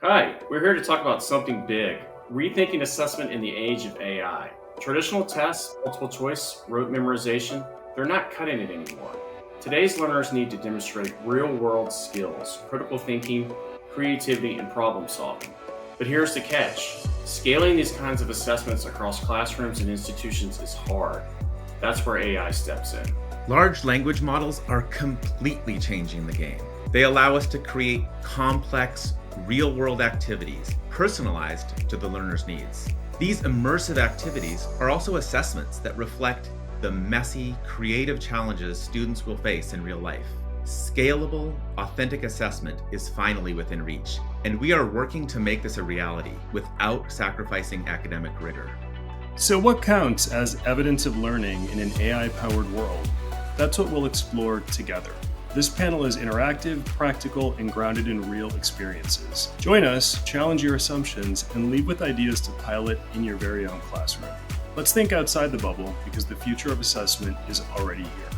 Hi, we're here to talk about something big, rethinking assessment in the age of AI. Traditional tests, multiple choice, rote memorization, they're not cutting it anymore. Today's learners need to demonstrate real world skills, critical thinking, creativity, and problem solving. But here's the catch scaling these kinds of assessments across classrooms and institutions is hard. That's where AI steps in. Large language models are completely changing the game. They allow us to create complex, real-world activities personalized to the learner's needs. These immersive activities are also assessments that reflect the messy, creative challenges students will face in real life. Scalable, authentic assessment is finally within reach, and we are working to make this a reality without sacrificing academic rigor. So what counts as evidence of learning in an AI-powered world? That's what we'll explore together. This panel is interactive, practical, and grounded in real experiences. Join us, challenge your assumptions, and leave with ideas to pilot in your very own classroom. Let's think outside the bubble because the future of assessment is already here.